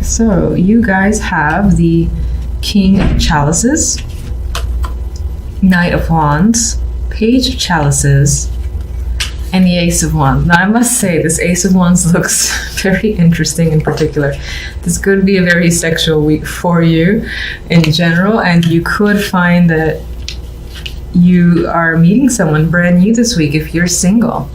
So you guys have the King of Chalices, Knight of Wands, Page of Chalices, and the Ace of Wands. Now I must say, this Ace of Wands looks very interesting in particular. This could be a very sexual week for you in general, and you could find that you are meeting someone brand new this week if you're single.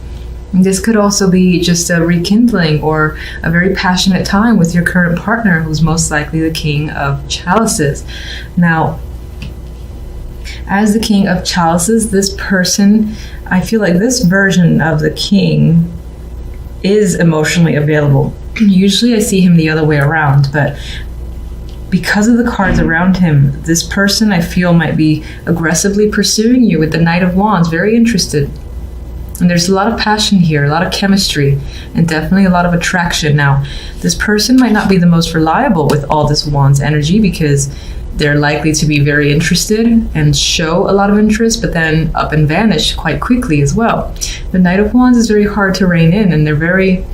And this could also be just a rekindling or a very passionate time with your current partner, who's most likely the King of Chalices. Now, as the King of Chalices, this person, I feel like this version of the king is emotionally available. Usually I see him the other way around, but because of the cards around him, this person I feel might be aggressively pursuing you with the Knight of Wands, very interested. And there's a lot of passion here, a lot of chemistry, and definitely a lot of attraction. Now, this person might not be the most reliable with all this Wands energy because they're likely to be very interested and show a lot of interest, but then up and vanish quite quickly as well. The Knight of Wands is very hard to rein in, and they're very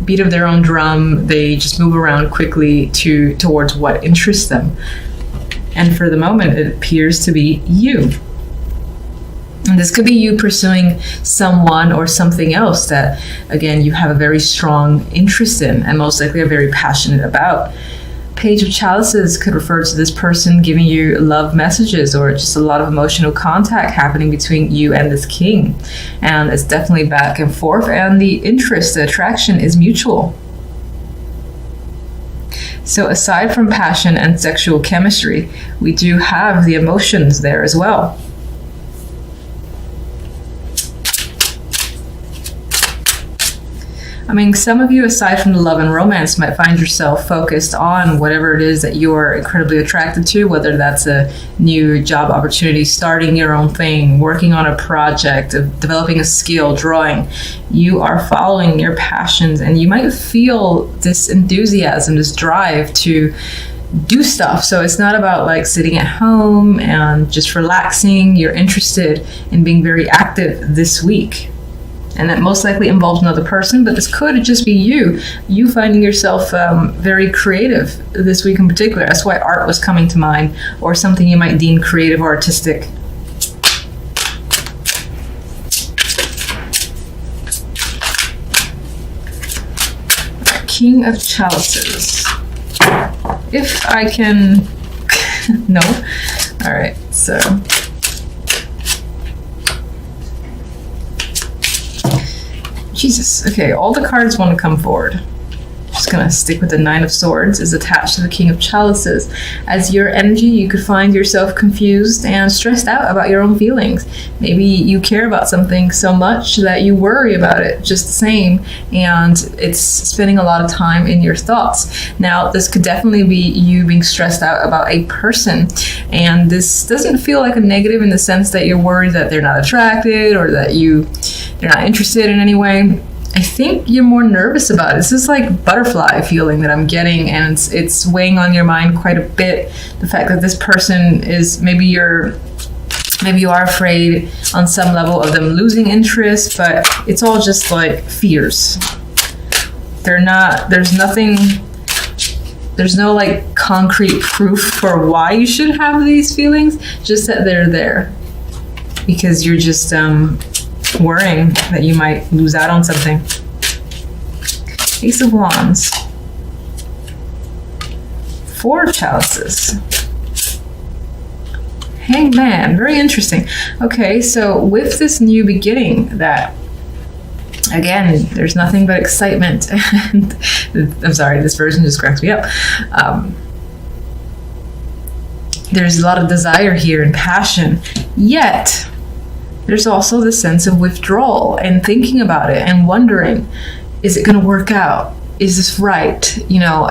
beat of their own drum. They just move around quickly towards what interests them. And for the moment, it appears to be you. And this could be you pursuing someone or something else that, again, you have a very strong interest in and most likely are very passionate about. Page of Chalices could refer to this person giving you love messages or just a lot of emotional contact happening between you and this king. And it's definitely back and forth, and the interest, the attraction is mutual. So aside from passion and sexual chemistry, we do have the emotions there as well. I mean, some of you, aside from the love and romance, might find yourself focused on whatever it is that you're incredibly attracted to, whether that's a new job opportunity, starting your own thing, working on a project, developing a skill, drawing. You are following your passions, and you might feel this enthusiasm, this drive to do stuff. So it's not about like sitting at home and just relaxing. You're interested in being very active this week. And that most likely involves another person, but this could just be you finding yourself very creative this week in particular. That's why art was coming to mind, or something you might deem creative or artistic. King of Chalices. If I can... No? All right, so... Jesus, okay, all the cards want to come forward. Just gonna stick with the Nine of Swords is attached to the King of Chalices. As your energy, you could find yourself confused and stressed out about your own feelings. Maybe you care about something so much that you worry about it just the same, and it's spending a lot of time in your thoughts. Now, this could definitely be you being stressed out about a person, and this doesn't feel like a negative in the sense that you're worried that they're not attracted or that they're not interested in any way. I think you're more nervous about it. This is like butterfly feeling that I'm getting, and it's weighing on your mind quite a bit. The fact that this person is, maybe you are afraid on some level of them losing interest, but it's all just like fears. There's no like concrete proof for why you should have these feelings, just that they're there. Because you're just worrying that you might lose out on something. Ace of Wands. Four of Chalices. Hangman, very interesting. Okay, so with this new beginning that, again, there's nothing but excitement. And I'm sorry, this version just cracks me up. There's a lot of desire here and passion, yet there's also the sense of withdrawal and thinking about it and wondering, is it going to work out? Is this right? You know,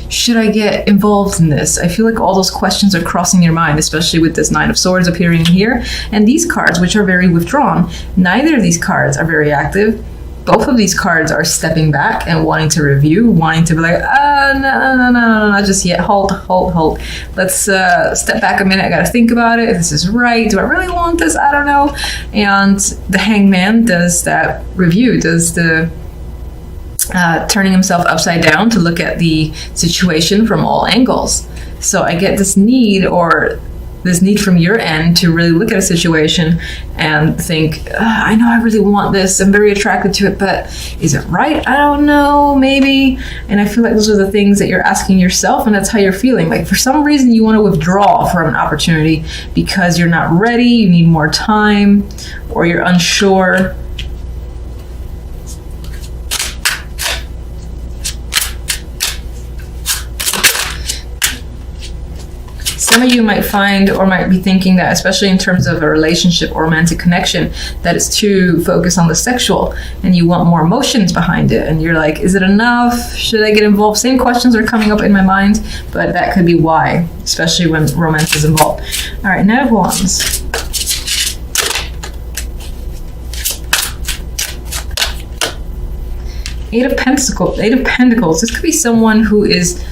should I get involved in this? I feel like all those questions are crossing your mind, especially with this Nine of Swords appearing here. And these cards, which are very withdrawn, neither of these cards are very active. Both of these cards are stepping back and wanting to review, wanting to be like, no, not just yet. Hold. Let's step back a minute. I got to think about it. If this is right. Do I really want this? I don't know. And the Hangman does that review, does the turning himself upside down to look at the situation from all angles. So I get this need from your end to really look at a situation and think, I know I really want this, I'm very attracted to it, but is it right? I don't know, maybe. And I feel like those are the things that you're asking yourself, and that's how you're feeling. Like for some reason you want to withdraw from an opportunity because you're not ready, you need more time, or you're unsure. Some of you might find or might be thinking that, especially in terms of a relationship or romantic connection, that it's too focused on the sexual and you want more emotions behind it. And you're like, is it enough? Should I get involved? Same questions are coming up in my mind, but that could be why, especially when romance is involved. All right, Knight of Wands. Eight of Pentacles. This could be someone who is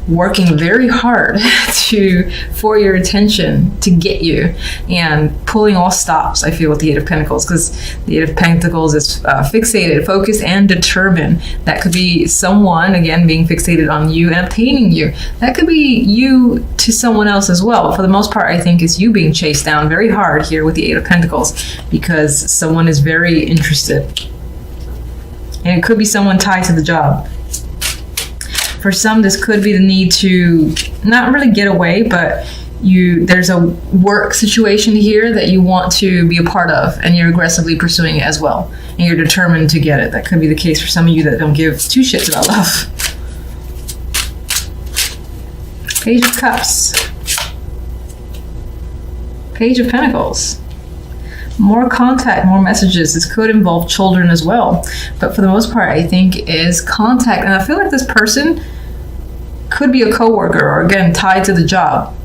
working very hard for your attention, to get you, and pulling all stops, I feel, with the Eight of Pentacles, because the Eight of Pentacles is fixated, focused, and determined. That could be someone, again, being fixated on you and obtaining you. That could be you to someone else as well. But for the most part, I think it's you being chased down very hard here with the Eight of Pentacles, because someone is very interested. And it could be someone tied to the job. For some, this could be the need to not really get away, but there's a work situation here that you want to be a part of, and you're aggressively pursuing it as well, and you're determined to get it. That could be the case for some of you that don't give two shits about love. Page of Cups. Page of Pentacles. More contact, more messages. This could involve children as well, but for the most part, I think is contact. And I feel like this person could be a coworker, or again, tied to the job.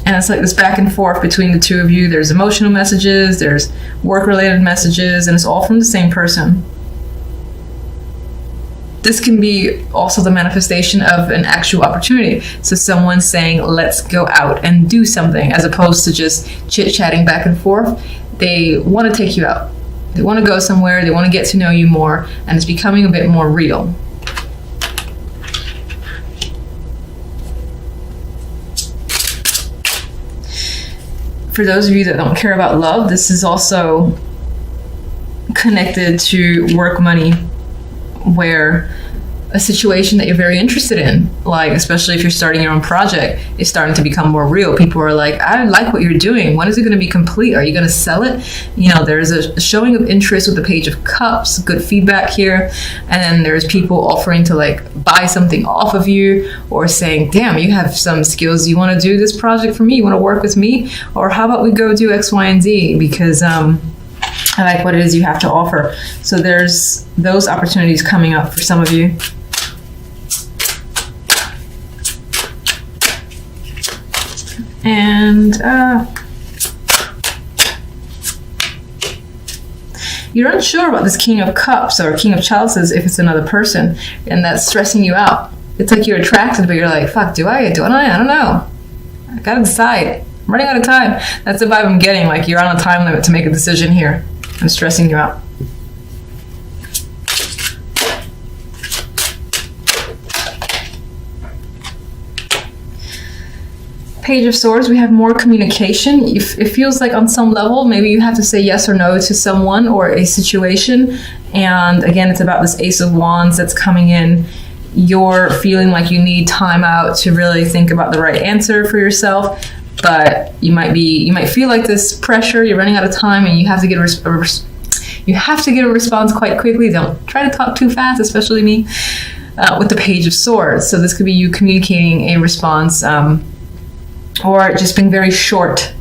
And it's like this back and forth between the two of you. There's emotional messages, there's work-related messages, and it's all from the same person. This can be also the manifestation of an actual opportunity. So someone saying, let's go out and do something, as opposed to just chit-chatting back and forth. They want to take you out. They want to go somewhere, they want to get to know you more, and it's becoming a bit more real. For those of you that don't care about love, this is also connected to work, money, where a situation that you're very interested in, like especially if you're starting your own project, is starting to become more real. People are like, I like what you're doing. When is it going to be complete? Are you going to sell it? You know, there's a showing of interest with the Page of Cups, good feedback here. And then there's people offering to like buy something off of you, or saying, damn, you have some skills. You want to do this project for me? You want to work with me? Or how about we go do X, Y, and Z? Because I like what it is you have to offer. So there's those opportunities coming up for some of you. And you're unsure about this King of Cups or King of Chalices if it's another person, and that's stressing you out. It's like you're attracted, but you're like, fuck, do I? I don't know. I gotta decide. I'm running out of time. That's the vibe I'm getting. Like you're on a time limit to make a decision here. I'm stressing you out. Page of Swords, we have more communication. It feels like on some level, maybe you have to say yes or no to someone or a situation. And again, it's about this Ace of Wands that's coming in. You're feeling like you need time out to really think about the right answer for yourself. But you might feel like this pressure, you're running out of time, and you have to get a response quite quickly. Don't try to talk too fast, especially me, with the Page of Swords. So this could be you communicating a response, or just being very short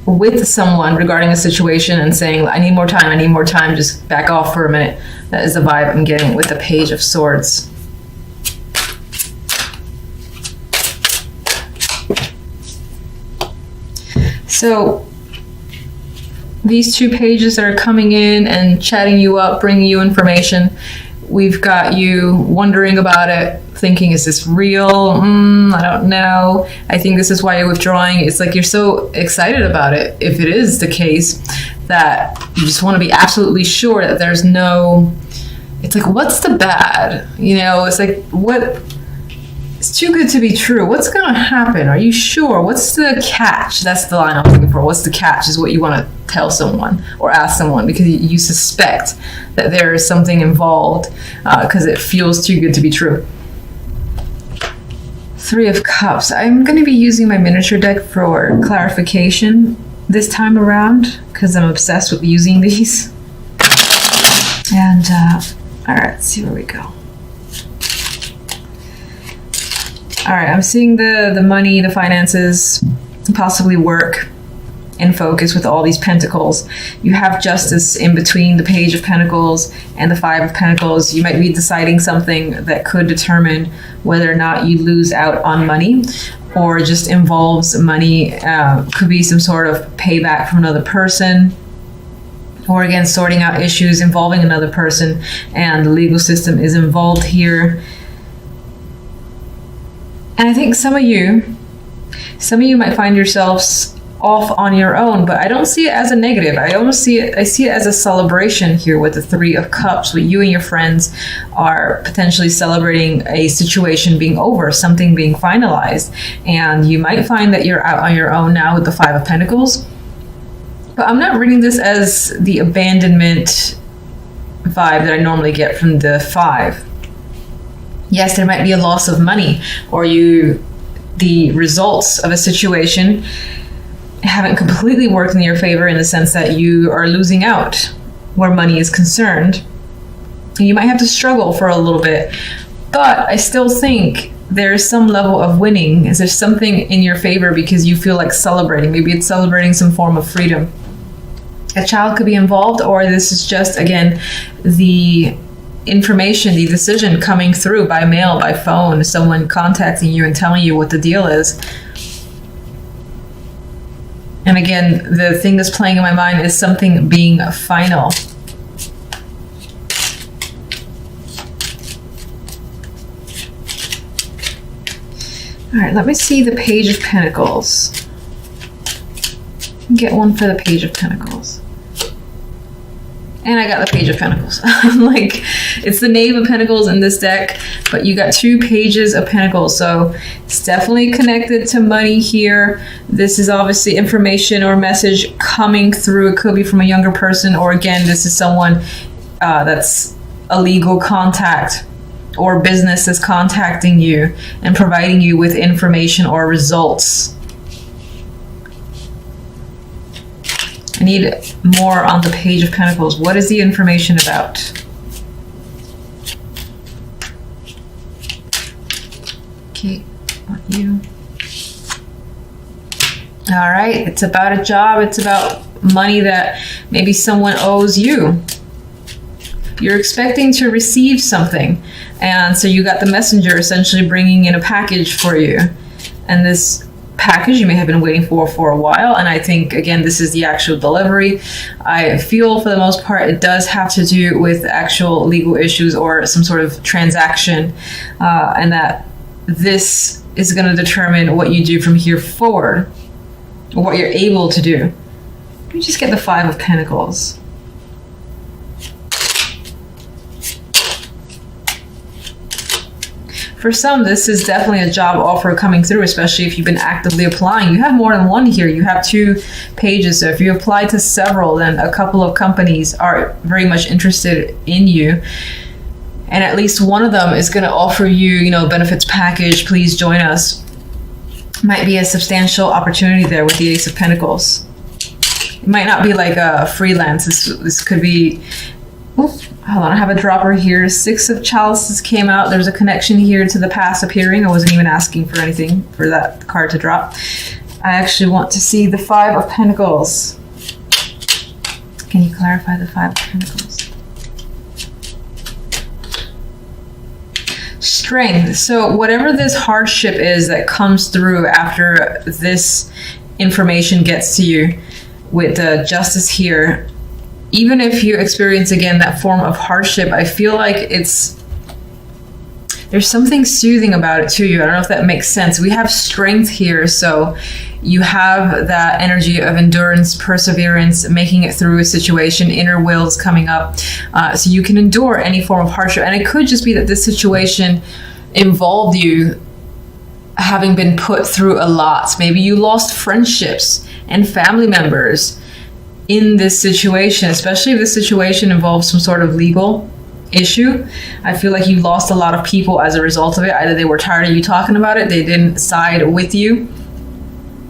with someone regarding a situation and saying, I need more time, just back off for a minute. That is the vibe I'm getting with the Page of Swords. So these two pages that are coming in and chatting you up, bringing you information, we've got you wondering about it, thinking, is this real? I don't know. I think this is why you're withdrawing. It's like you're so excited about it, if it is the case, that you just want to be absolutely sure that there's no it's like, what's the bad? You know, it's like, what? It's too good to be true. What's going to happen? Are you sure? What's the catch? That's the line I'm looking for. What's the catch is what you want to tell someone or ask someone, because you suspect that there is something involved because it feels too good to be true. Three of Cups. I'm going to be using my miniature deck for clarification this time around because I'm obsessed with using these. And all right, let's see where we go. All right, I'm seeing the money, the finances, possibly work in focus with all these pentacles. You have Justice in between the Page of Pentacles and the Five of Pentacles. You might be deciding something that could determine whether or not you lose out on money or just involves money. Could be some sort of payback from another person, or again, sorting out issues involving another person, and the legal system is involved here. And I think some of you might find yourselves off on your own, but I don't see it as a negative. I see it as a celebration here with the Three of Cups. With you and your friends are potentially celebrating a situation being over, something being finalized. And you might find that you're out on your own now with the Five of Pentacles. But I'm not reading this as the abandonment vibe that I normally get from the Five. Yes, there might be a loss of money, or the results of a situation haven't completely worked in your favor in the sense that you are losing out where money is concerned. And you might have to struggle for a little bit, but I still think there's some level of winning. Is there something in your favor because you feel like celebrating? Maybe it's celebrating some form of freedom. A child could be involved, or this is just, again, the information, the decision coming through by mail, by phone, someone contacting you and telling you what the deal is. And again, the thing that's playing in my mind is something being final. All right, let me see the Page of Pentacles. Get one for the Page of Pentacles. And I got the Page of Pentacles. I'm like, it's the Knave of Pentacles in this deck, but you got two Pages of Pentacles. So it's definitely connected to money here. This is obviously information or message coming through. It could be from a younger person, or again, this is someone that's a legal contact or business is contacting you and providing you with information or results. I need more on the Page of Pentacles. What is the information about? Okay, on you. All right, it's about a job. It's about money that maybe someone owes you. You're expecting to receive something. And so you got the messenger essentially bringing in a package for you. And this package you may have been waiting for a while, and I think again this is the actual delivery. I feel for the most part it does have to do with actual legal issues or some sort of transaction, and that this is going to determine what you do from here forward, or what you're able to do. Let me just get the Five of Pentacles. For some, this is definitely a job offer coming through, especially if you've been actively applying. You have more than one here. You have two pages. So if you apply to several, then a couple of companies are very much interested in you. And at least one of them is going to offer you, benefits package. Please join us. Might be a substantial opportunity there with the Ace of Pentacles. It might not be like a freelance. This could be... Hold on, I have a dropper here. Six of Chalices came out. There's a connection here to the past appearing. I wasn't even asking for anything for that card to drop. I actually want to see the Five of Pentacles. Can you clarify the Five of Pentacles? Strength. So whatever this hardship is that comes through after this information gets to you with the Justice here, even if you experience, again, that form of hardship, I feel like there's something soothing about it to you. I don't know if that makes sense. We have strength here, so You have that energy of endurance, perseverance, making it through a situation, inner will is coming up. So you can endure any form of hardship. And it could just be that this situation involved you having been put through a lot. Maybe you lost friendships and family members in this situation, especially if this situation involves some sort of legal issue. I feel like you lost a lot of people as a result of it. Either they were tired of you talking about it, they didn't side with you,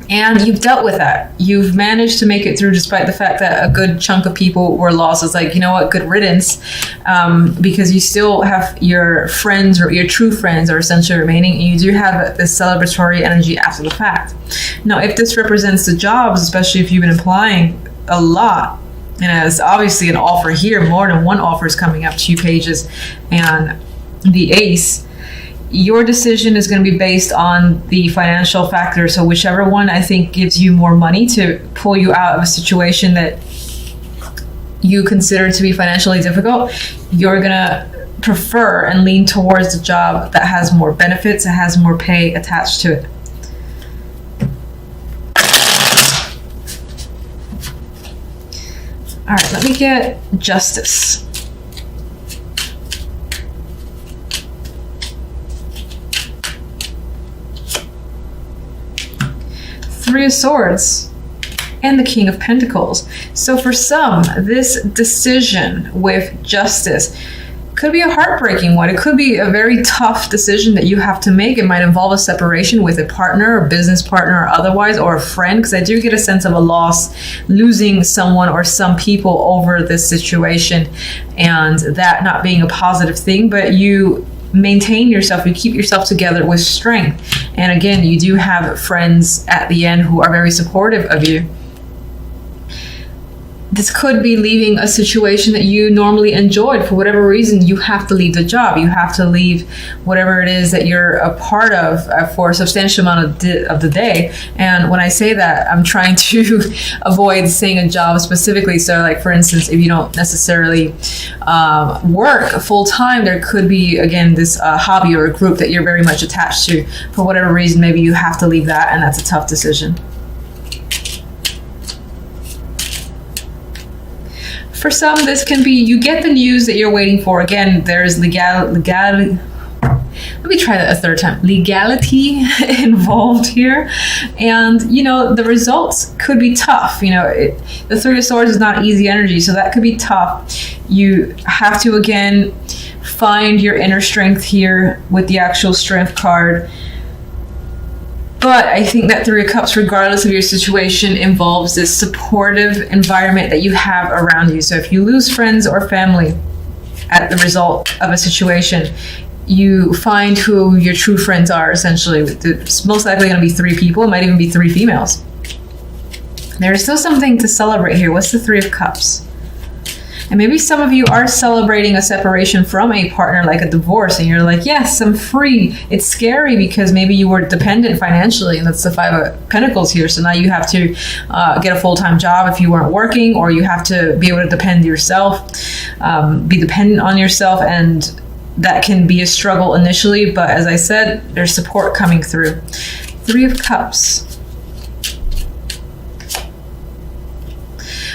and you've dealt with that. You've managed to make it through despite the fact that a good chunk of people were lost. It's like, you know what, good riddance, because you still have your friends, or your true friends are essentially remaining, and you do have this celebratory energy after the fact. Now, if this represents the jobs, especially if you've been applying a lot, and as obviously an offer here, more than one offer is coming up, 2 pages and the ace, your decision is going to be based on the financial factor. So whichever one I think gives you more money to pull you out of a situation that you consider to be financially difficult, you're going to prefer and lean towards the job that has more benefits, that has more pay attached to it. All right, let me get justice. Three of Swords and the King of Pentacles. So for some, this decision with justice could be a heartbreaking one. It could be a very tough decision that you have to make. It might involve a separation with a partner, or business partner, or otherwise, or a friend, because I do get a sense of a loss, losing someone or some people over this situation, and that not being a positive thing. But you maintain yourself, you keep yourself together with strength. And again, you do have friends at the end who are very supportive of you. This could be leaving a situation that you normally enjoyed. For whatever reason, you have to leave the job. You have to leave whatever it is that you're a part of for a substantial amount of the day. And when I say that, I'm trying to avoid saying a job specifically. So like, for instance, if you don't necessarily work full time, there could be, again, this hobby or a group that you're very much attached to. For whatever reason, maybe you have to leave that, and that's a tough decision. For some, this can be, you get the news that you're waiting for. Again, there's legality. Let me try that a third time. Legality involved here. And, you know, the results could be tough. You know, the Three of Swords is not easy energy, so that could be tough. You have to, again, find your inner strength here with the actual Strength card. But I think that Three of Cups, regardless of your situation, involves this supportive environment that you have around you. So if you lose friends or family at the result of a situation, you find who your true friends are, essentially. It's most likely going to be 3 people. It might even be 3 females. There's still something to celebrate here. What's the Three of Cups? And maybe some of you are celebrating a separation from a partner, like a divorce, and you're like, yes, I'm free. It's scary because maybe you were dependent financially, and that's the Five of Pentacles here. So now you have to get a full-time job if you weren't working, or you have to be able to depend yourself, be dependent on yourself, and that can be a struggle initially. But as I said, there's support coming through. Three of Cups.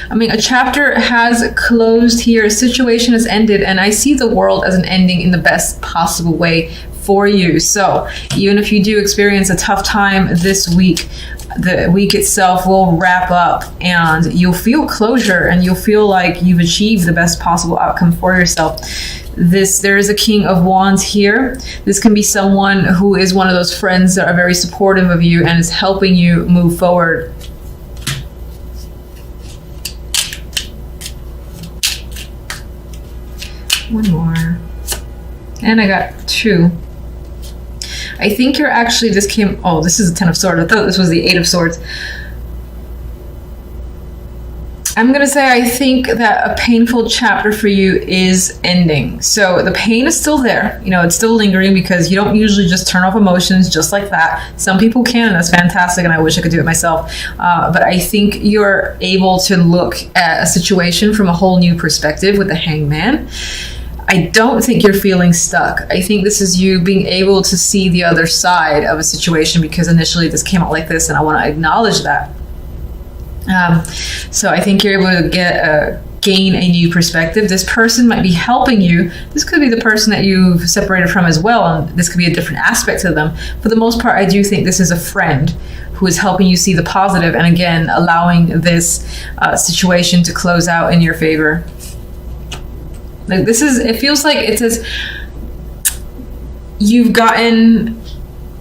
I mean, a chapter has closed here, a situation has ended, and I see the world as an ending in the best possible way for you. So even if you do experience a tough time this week, the week itself will wrap up and you'll feel closure, and you'll feel like you've achieved the best possible outcome for yourself. There is a King of Wands here. This can be someone who is one of those friends that are very supportive of you and is helping you move forward. One more. And I got 2. I think you're actually, this is a 10 of Swords. I thought this was the 8 of Swords. I'm going to say I think that a painful chapter for you is ending. So the pain is still there. You know, it's still lingering because you don't usually just turn off emotions just like that. Some people can, and that's fantastic, and I wish I could do it myself. But I think you're able to look at a situation from a whole new perspective with the Hangman. I don't think you're feeling stuck. I think this is you being able to see the other side of a situation, because initially this came out like this, and I want to acknowledge that. So I think you're able to gain a new perspective. This person might be helping you. This could be the person that you've separated from as well, and this could be a different aspect to them. For the most part, I do think this is a friend who is helping you see the positive, and again, allowing this situation to close out in your favor. Like this is, it feels like it says you've gotten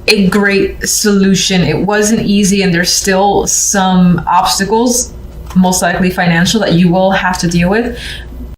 a great solution. It wasn't easy, and there's still some obstacles, most likely financial, that you will have to deal with.